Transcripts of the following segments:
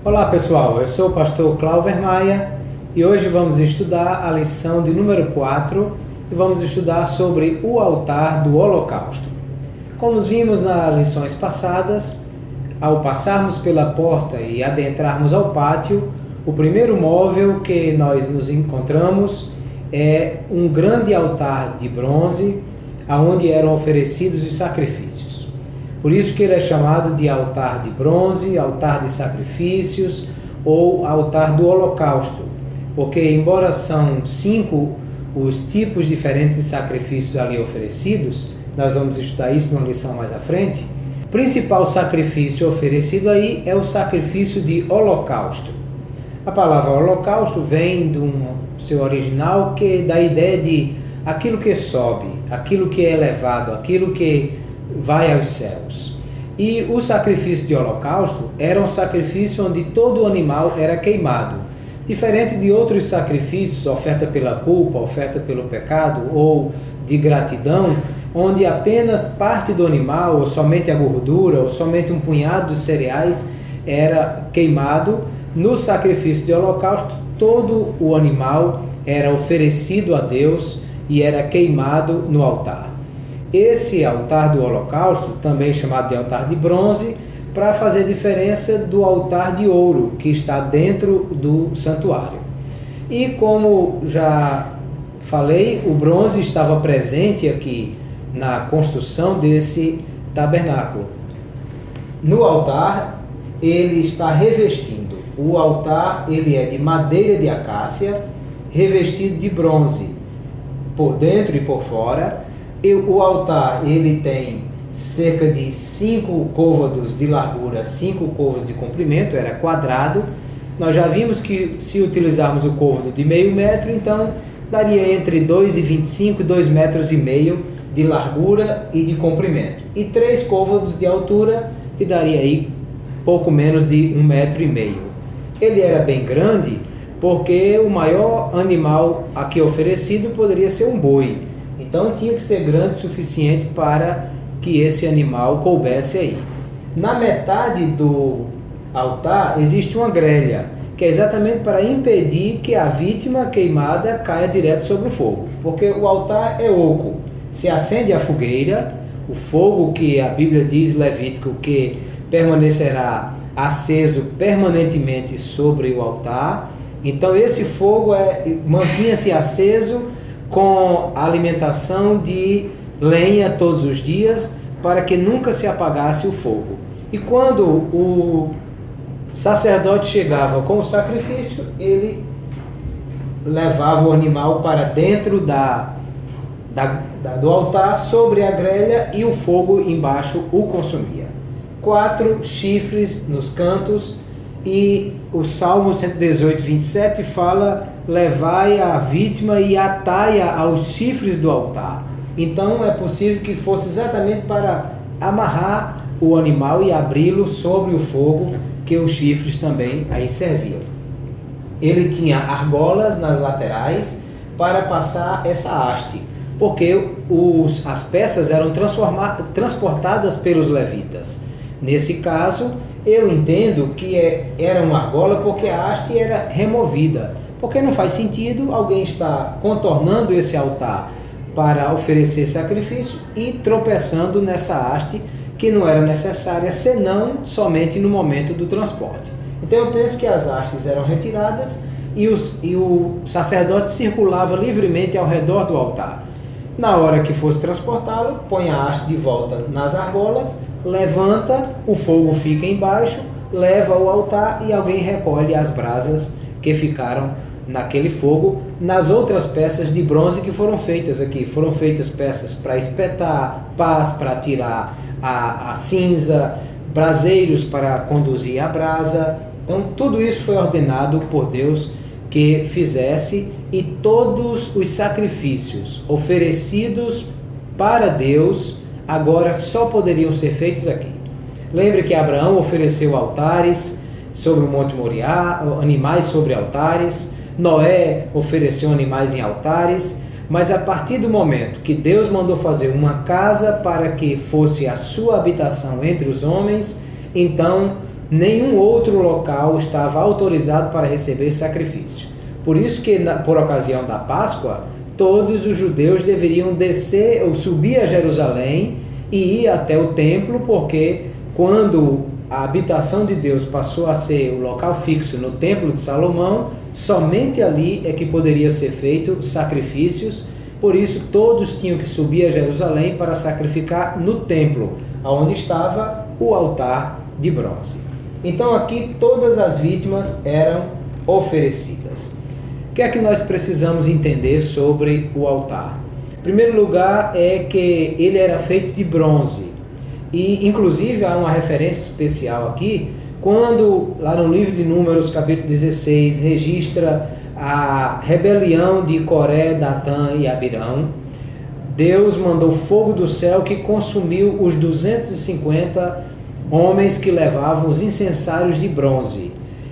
Olá pessoal, eu sou o pastor Clauber Maia e hoje vamos estudar a lição de número 4 e vamos estudar sobre o altar do holocausto. Como vimos nas lições passadas, ao passarmos pela porta e adentrarmos ao pátio, o primeiro móvel que nós nos encontramos é um grande altar de bronze onde eram oferecidos os sacrifícios. Por isso que ele é chamado de altar de bronze, altar de sacrifícios ou altar do holocausto, porque embora são 5 os tipos diferentes de sacrifícios ali oferecidos, nós vamos estudar isso numa lição mais à frente, o principal sacrifício oferecido aí é o sacrifício de holocausto. A palavra holocausto vem do seu original, que dá a ideia de aquilo que sobe, aquilo que é elevado, aquilo que vai aos céus. E o sacrifício de holocausto era um sacrifício onde todo o animal era queimado. Diferente de outros sacrifícios, oferta pela culpa, oferta pelo pecado ou de gratidão, onde apenas parte do animal, ou somente a gordura, ou somente um punhado de cereais era queimado, no sacrifício de holocausto todo o animal era oferecido a Deus e era queimado no altar. Esse altar do holocausto, também chamado de altar de bronze, para fazer diferença do altar de ouro, que está dentro do santuário. E como já falei, o bronze estava presente aqui na construção desse tabernáculo. No altar, ele está revestindo. O altar ele é de madeira de acácia, revestido de bronze, por dentro e por fora. O altar ele tem cerca de 5 côvados de largura, 5 côvados de comprimento, era quadrado. Nós já vimos que se utilizarmos o côvado de meio metro, então daria entre 2,25 e 2,5 metros de largura e de comprimento. E 3 côvados de altura, que daria aí pouco menos de 1,5 metro. Ele era bem grande porque o maior animal aqui oferecido poderia ser um boi. Então tinha que ser grande o suficiente para que esse animal coubesse aí. Na metade do altar existe uma grelha, que é exatamente para impedir que a vítima queimada caia direto sobre o fogo. Porque o altar é oco. Se acende a fogueira, o fogo que a Bíblia diz, Levítico, que permanecerá aceso permanentemente sobre o altar. Então esse fogo mantinha-se aceso com a alimentação de lenha todos os dias, para que nunca se apagasse o fogo. E quando o sacerdote chegava com o sacrifício, ele levava o animal para dentro do altar, sobre a grelha, e o fogo embaixo o consumia. 4 chifres nos cantos, e o Salmo 118, 27 fala: levai a vítima e atai-a aos chifres do altar. Então é possível que fosse exatamente para amarrar o animal e abri-lo sobre o fogo, que os chifres também aí serviam. Ele tinha argolas nas laterais para passar essa haste, porque as peças eram transportadas pelos levitas. Nesse caso, eu entendo que era uma argola porque a haste era removida. Porque não faz sentido alguém estar contornando esse altar para oferecer sacrifício e tropeçando nessa haste que não era necessária, senão somente no momento do transporte. Então eu penso que as hastes eram retiradas e o sacerdote circulava livremente ao redor do altar. Na hora que fosse transportá-lo, põe a haste de volta nas argolas, levanta, o fogo fica embaixo, leva ao altar e alguém recolhe as brasas que ficaram naquele fogo, nas outras peças de bronze que foram feitas aqui. Foram feitas peças para espetar, pás para tirar a cinza, braseiros para conduzir a brasa. Então tudo isso foi ordenado por Deus que fizesse, e todos os sacrifícios oferecidos para Deus agora só poderiam ser feitos aqui. Lembre que Abraão ofereceu altares sobre o Monte Moriá, animais sobre altares. Noé ofereceu animais em altares. Mas a partir do momento que Deus mandou fazer uma casa para que fosse a sua habitação entre os homens, então nenhum outro local estava autorizado para receber sacrifício. Por isso que, por ocasião da Páscoa, todos os judeus deveriam descer ou subir a Jerusalém e ir até o templo, porque quando a habitação de Deus passou a ser o local fixo no Templo de Salomão, somente ali é que poderia ser feito sacrifícios. Por isso todos tinham que subir a Jerusalém para sacrificar no templo, onde estava o altar de bronze. Então aqui todas as vítimas eram oferecidas. O que é que nós precisamos entender sobre o altar? Em primeiro lugar é que ele era feito de bronze. E, inclusive, há uma referência especial aqui, quando, lá no livro de Números, capítulo 16, registra a rebelião de Coré, Datã e Abirão. Deus mandou fogo do céu que consumiu os 250 homens que levavam os incensários de bronze.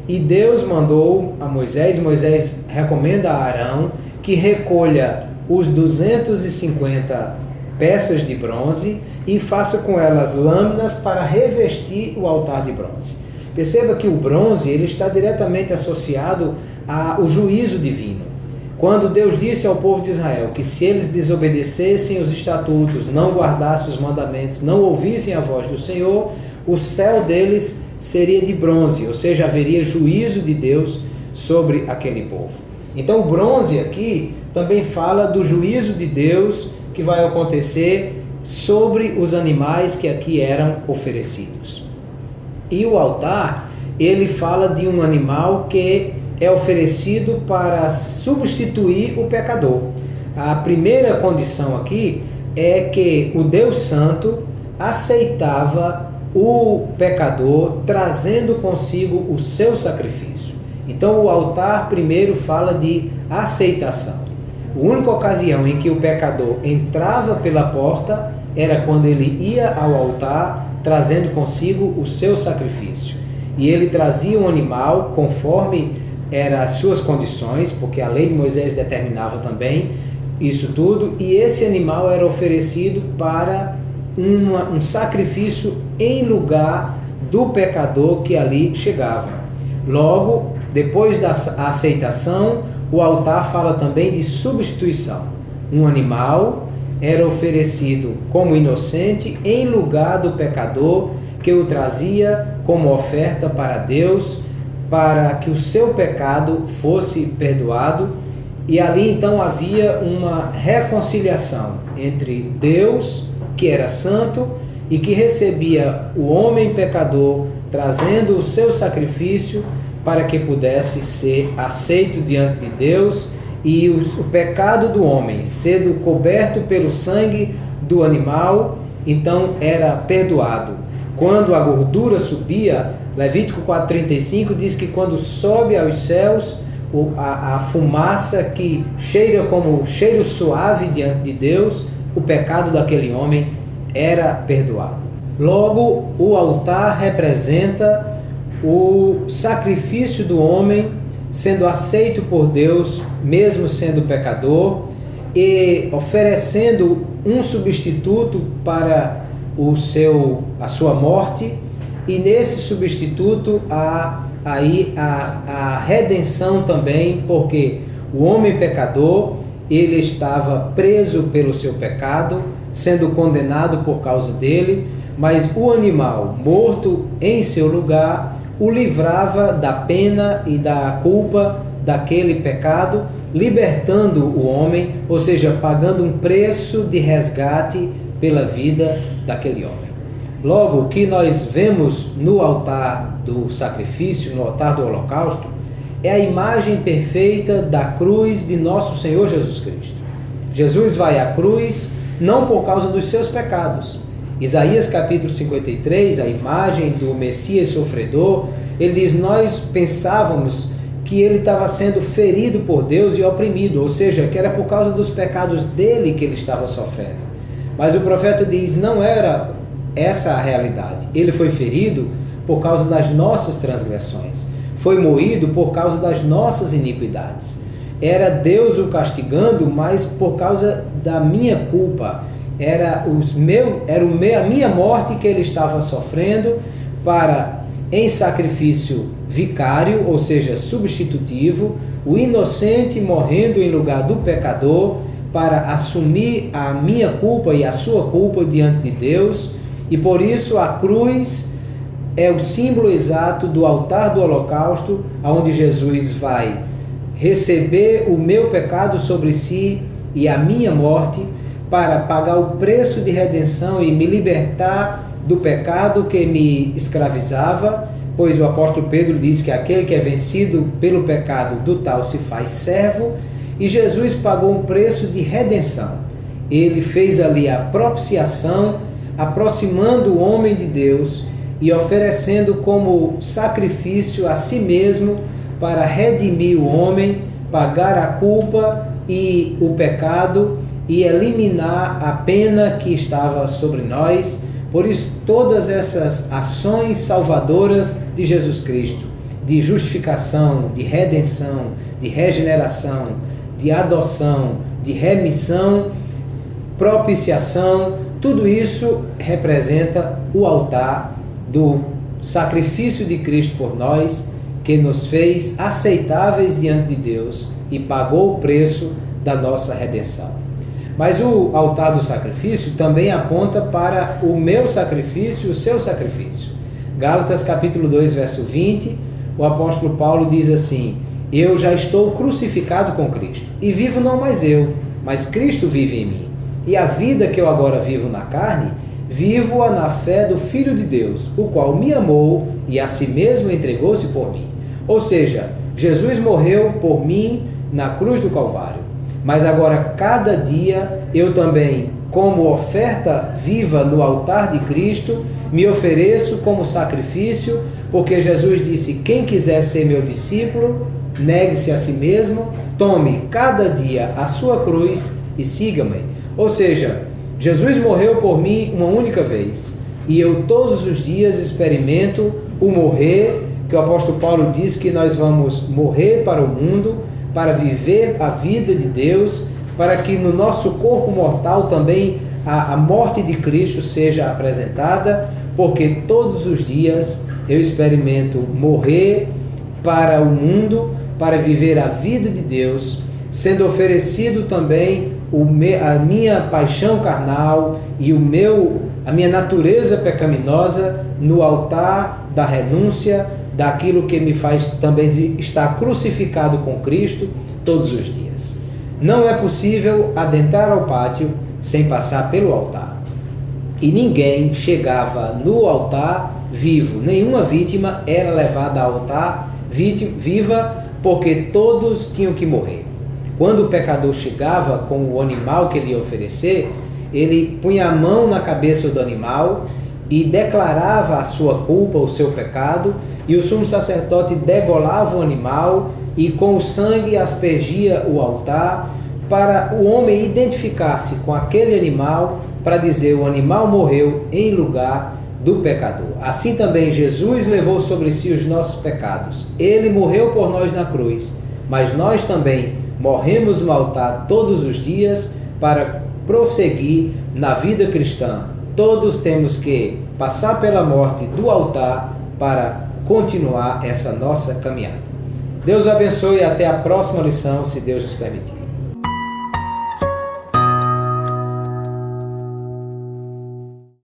E Deus mandou a Moisés recomenda a Arão que recolha os 250 peças de bronze e faça com elas lâminas para revestir o altar de bronze. Perceba que o bronze ele está diretamente associado ao juízo divino. Quando Deus disse ao povo de Israel que se eles desobedecessem os estatutos, não guardassem os mandamentos, não ouvissem a voz do Senhor, o céu deles seria de bronze, ou seja, haveria juízo de Deus sobre aquele povo. Então o bronze aqui também fala do juízo de Deus que vai acontecer sobre os animais que aqui eram oferecidos. E o altar, ele fala de um animal que é oferecido para substituir o pecador. A primeira condição aqui é que o Deus Santo aceitava o pecador trazendo consigo o seu sacrifício. Então o altar primeiro fala de aceitação. A única ocasião em que o pecador entrava pela porta era quando ele ia ao altar trazendo consigo o seu sacrifício. E ele trazia um animal conforme eram as suas condições, porque a lei de Moisés determinava também isso tudo, e esse animal era oferecido para um sacrifício em lugar do pecador que ali chegava. Logo, depois da aceitação, o altar fala também de substituição. Um animal era oferecido como inocente em lugar do pecador que o trazia como oferta para Deus, para que o seu pecado fosse perdoado. E ali então havia uma reconciliação entre Deus, que era santo, e que recebia o homem pecador, trazendo o seu sacrifício para que pudesse ser aceito diante de Deus, e o pecado do homem sendo coberto pelo sangue do animal, então era perdoado. Quando a gordura subia, Levítico 4,35 diz que quando sobe aos céus, a fumaça que cheira como cheiro suave diante de Deus, o pecado daquele homem era perdoado. Logo, o altar representa o sacrifício do homem sendo aceito por Deus, mesmo sendo pecador, e oferecendo um substituto para a sua morte, e nesse substituto há aí a redenção também, porque o homem pecador, ele estava preso pelo seu pecado, sendo condenado por causa dele, mas o animal morto em seu lugar o livrava da pena e da culpa daquele pecado, libertando o homem, ou seja, pagando um preço de resgate pela vida daquele homem. Logo, o que nós vemos no altar do sacrifício, no altar do holocausto, é a imagem perfeita da cruz de nosso Senhor Jesus Cristo. Jesus vai à cruz não por causa dos seus pecados. Isaías capítulo 53, a imagem do Messias sofredor, ele diz: nós pensávamos que ele estava sendo ferido por Deus e oprimido, ou seja, que era por causa dos pecados dele que ele estava sofrendo. Mas o profeta diz: não era essa a realidade. Ele foi ferido por causa das nossas transgressões, foi moído por causa das nossas iniquidades. era Deus o castigando, mas por causa da minha culpa. Era a minha morte que ele estava sofrendo em sacrifício vicário, ou seja, substitutivo, o inocente morrendo em lugar do pecador para assumir a minha culpa e a sua culpa diante de Deus. E por isso a cruz é o símbolo exato do altar do holocausto, onde Jesus vai receber o meu pecado sobre si e a minha morte para pagar o preço de redenção e me libertar do pecado que me escravizava, pois o apóstolo Pedro diz que aquele que é vencido pelo pecado, do tal se faz servo, e Jesus pagou um preço de redenção. Ele fez ali a propiciação, aproximando o homem de Deus e oferecendo como sacrifício a si mesmo para redimir o homem, pagar a culpa e o pecado e eliminar a pena que estava sobre nós. Por isso, todas essas ações salvadoras de Jesus Cristo, de justificação, de redenção, de regeneração, de adoção, de remissão, propiciação, tudo isso representa o altar do sacrifício de Cristo por nós, que nos fez aceitáveis diante de Deus e pagou o preço da nossa redenção. Mas o altar do sacrifício também aponta para o meu sacrifício e o seu sacrifício. Gálatas capítulo 2, verso 20, o apóstolo Paulo diz assim: eu já estou crucificado com Cristo, e vivo não mais eu, mas Cristo vive em mim. E a vida que eu agora vivo na carne, vivo-a na fé do Filho de Deus, o qual me amou e a si mesmo entregou-se por mim. Ou seja, Jesus morreu por mim na cruz do Calvário. Mas agora, cada dia, eu também, como oferta viva no altar de Cristo, me ofereço como sacrifício, porque Jesus disse: quem quiser ser meu discípulo, negue-se a si mesmo, tome cada dia a sua cruz e siga-me. Ou seja, Jesus morreu por mim uma única vez, e eu todos os dias experimento o morrer, que o apóstolo Paulo diz que nós vamos morrer para o mundo, para viver a vida de Deus, para que no nosso corpo mortal também a morte de Cristo seja apresentada, porque todos os dias eu experimento morrer para o mundo, para viver a vida de Deus, sendo oferecido também a minha paixão carnal e a minha natureza pecaminosa no altar da renúncia, daquilo que me faz também estar crucificado com Cristo todos os dias. Não é possível adentrar ao pátio sem passar pelo altar. E ninguém chegava no altar vivo. Nenhuma vítima era levada ao altar viva, porque todos tinham que morrer. Quando o pecador chegava com o animal que ele ia oferecer, ele punha a mão na cabeça do animal e declarava a sua culpa, o seu pecado, e o sumo sacerdote degolava o animal e com o sangue aspergia o altar para o homem identificar-se com aquele animal, para dizer: o animal morreu em lugar do pecador. Assim também Jesus levou sobre si os nossos pecados. Ele morreu por nós na cruz, mas nós também morremos no altar todos os dias para prosseguir na vida cristã. Todos temos que passar pela morte do altar para continuar essa nossa caminhada. Deus abençoe e até a próxima lição, se Deus nos permitir.